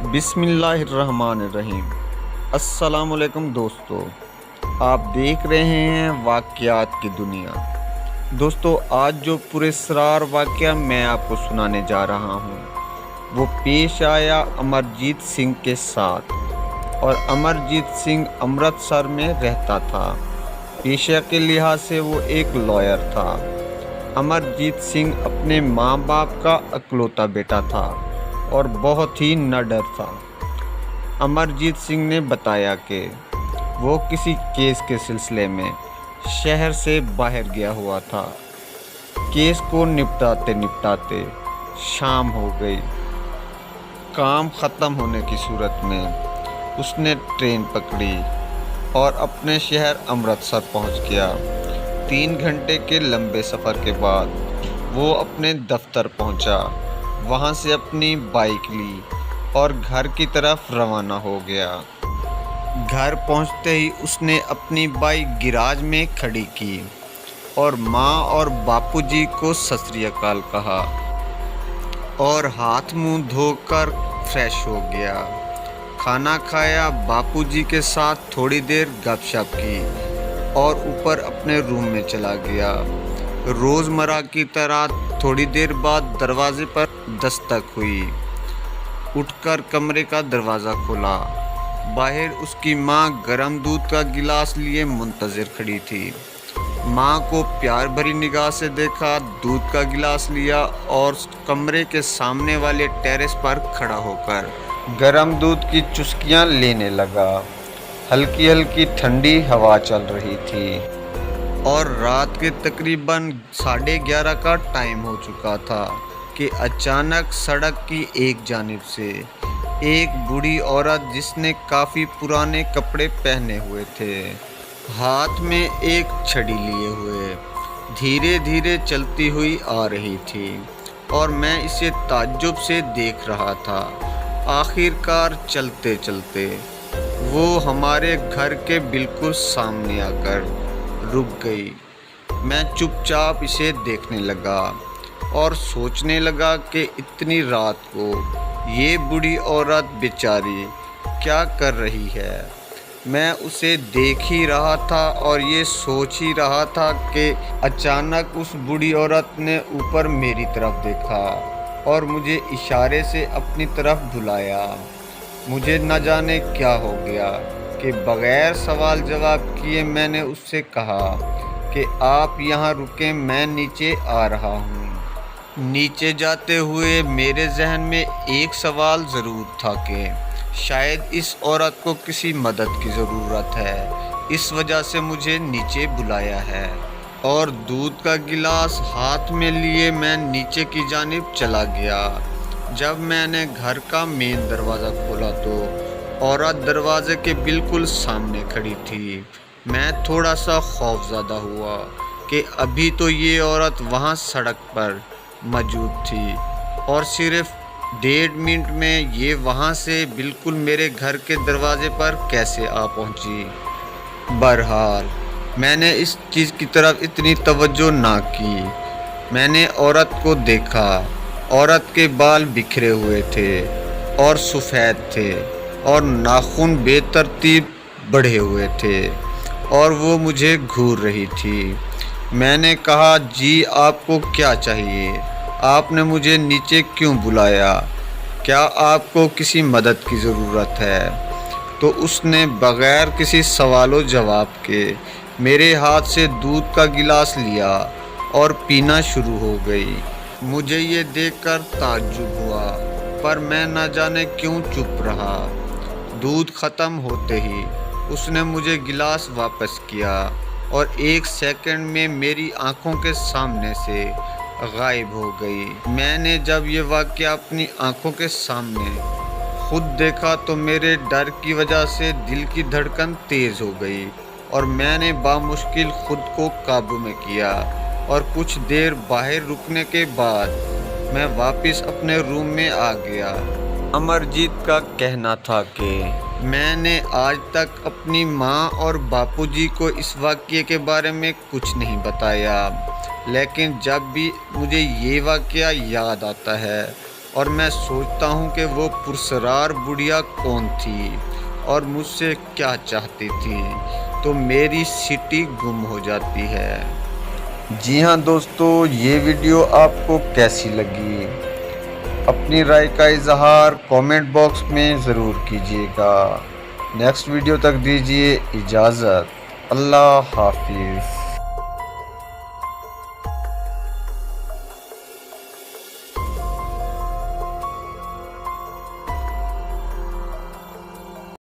بسم اللہ الرحمن الرحیم۔ السلام علیکم دوستو، آپ دیکھ رہے ہیں واقعات کی دنیا۔ دوستو، آج جو پراسرار واقعہ میں آپ کو سنانے جا رہا ہوں وہ پیش آیا امرجیت سنگھ کے ساتھ، اور امرجیت سنگھ امرتسر میں رہتا تھا۔ پیشہ کے لحاظ سے وہ ایک لائر تھا۔ امرجیت سنگھ اپنے ماں باپ کا اکلوتا بیٹا تھا اور بہت ہی نڈر تھا۔ امرجیت سنگھ نے بتایا کہ وہ کسی کیس کے سلسلے میں شہر سے باہر گیا ہوا تھا۔ کیس کو نپٹاتے نپٹاتے شام ہو گئی۔ کام ختم ہونے کی صورت میں اس نے ٹرین پکڑی اور اپنے شہر امرتسر پہنچ گیا۔ 3 گھنٹے کے لمبے سفر کے بعد وہ اپنے دفتر پہنچا۔ وہاں سے اپنی بائیک لی اور گھر کی طرف روانہ ہو گیا۔ گھر پہنچتے ہی اس نے اپنی بائیک گراج میں کھڑی کی اور ماں اور باپو جی کو ست سری اکال کہا اور ہاتھ منہ دھو کر فریش ہو گیا۔ کھانا کھایا، باپو جی کے ساتھ تھوڑی دیر گپ شپ کی اور اوپر اپنے روم میں چلا گیا۔ روزمرہ کی طرح تھوڑی دیر بعد دروازے پر دستک ہوئی۔ اٹھ کر کمرے کا دروازہ کھولا۔ باہر اس کی ماں گرم دودھ کا گلاس لیے منتظر کھڑی تھی۔ ماں کو پیار بھری نگاہ سے دیکھا، دودھ کا گلاس لیا اور کمرے کے سامنے والے ٹیرس پر کھڑا ہو کر گرم دودھ کی چسکیاں لینے لگا۔ ہلکی ہلکی ٹھنڈی ہوا چل رہی تھی اور رات کے تقریباً 11:30 کا ٹائم ہو چکا تھا کہ اچانک سڑک کی ایک جانب سے ایک بوڑھی عورت جس نے کافی پرانے کپڑے پہنے ہوئے تھے، ہاتھ میں ایک چھڑی لیے ہوئے دھیرے دھیرے چلتی ہوئی آ رہی تھی، اور میں اسے تعجب سے دیکھ رہا تھا۔ آخر کار چلتے چلتے وہ ہمارے گھر کے بالکل سامنے آ کر رک گئی۔ میں چپ چاپ اسے دیکھنے لگا اور سوچنے لگا کہ اتنی رات کو یہ بوڑھی عورت بیچاری کیا کر رہی ہے۔ میں اسے دیکھ ہی رہا تھا اور یہ سوچ ہی رہا تھا کہ اچانک اس بوڑھی عورت نے اوپر میری طرف دیکھا اور مجھے اشارے سے اپنی طرف بلایا۔ مجھے نہ جانے کیا ہو گیا کہ بغیر سوال جواب کیے میں نے اس سے کہا کہ آپ یہاں رکیں، میں نیچے آ رہا ہوں۔ نیچے جاتے ہوئے میرے ذہن میں ایک سوال ضرور تھا کہ شاید اس عورت کو کسی مدد کی ضرورت ہے، اس وجہ سے مجھے نیچے بلایا ہے۔ اور دودھ کا گلاس ہاتھ میں لیے میں نیچے کی جانب چلا گیا۔ جب میں نے گھر کا مین دروازہ کھولا تو عورت دروازے کے بالکل سامنے کھڑی تھی۔ میں تھوڑا سا خوف زدہ ہوا کہ ابھی تو یہ عورت وہاں سڑک پر موجود تھی اور صرف 1.5 منٹ میں یہ وہاں سے بالکل میرے گھر کے دروازے پر کیسے آ پہنچی۔ بہرحال میں نے اس چیز کی طرف اتنی توجہ نہ کی۔ میں نے عورت کو دیکھا۔ عورت کے بال بکھرے ہوئے تھے اور سفید تھے اور ناخن بے ترتیب بڑھے ہوئے تھے اور وہ مجھے گھور رہی تھی۔ میں نے کہا، جی آپ کو کیا چاہیے؟ آپ نے مجھے نیچے کیوں بلایا؟ کیا آپ کو کسی مدد کی ضرورت ہے؟ تو اس نے بغیر کسی سوال و جواب کے میرے ہاتھ سے دودھ کا گلاس لیا اور پینا شروع ہو گئی۔ مجھے یہ دیکھ کر تعجب ہوا، پر میں نہ جانے کیوں چپ رہا۔ دودھ ختم ہوتے ہی اس نے مجھے گلاس واپس کیا اور 1 سیکنڈ میں میری آنکھوں کے سامنے سے غائب ہو گئی۔ میں نے جب یہ واقعہ اپنی آنکھوں کے سامنے خود دیکھا تو میرے ڈر کی وجہ سے دل کی دھڑکن تیز ہو گئی اور میں نے بامشکل خود کو قابو میں کیا، اور کچھ دیر باہر رکنے کے بعد میں واپس اپنے روم میں آ گیا۔ امرجیت کا کہنا تھا کہ میں نے آج تک اپنی ماں اور باپو جی کو اس واقعے کے بارے میں کچھ نہیں بتایا، لیکن جب بھی مجھے یہ واقعہ یاد آتا ہے اور میں سوچتا ہوں کہ وہ پرسرار بڑھیا کون تھی اور مجھ سے کیا چاہتی تھی، تو میری سٹی گم ہو جاتی ہے۔ جی ہاں دوستو، یہ ویڈیو آپ کو کیسی لگی؟ اپنی رائے کا اظہار کومنٹ باکس میں ضرور کیجیے گا۔ نیکسٹ ویڈیو تک دیجیے اجازت۔ اللہ حافظ۔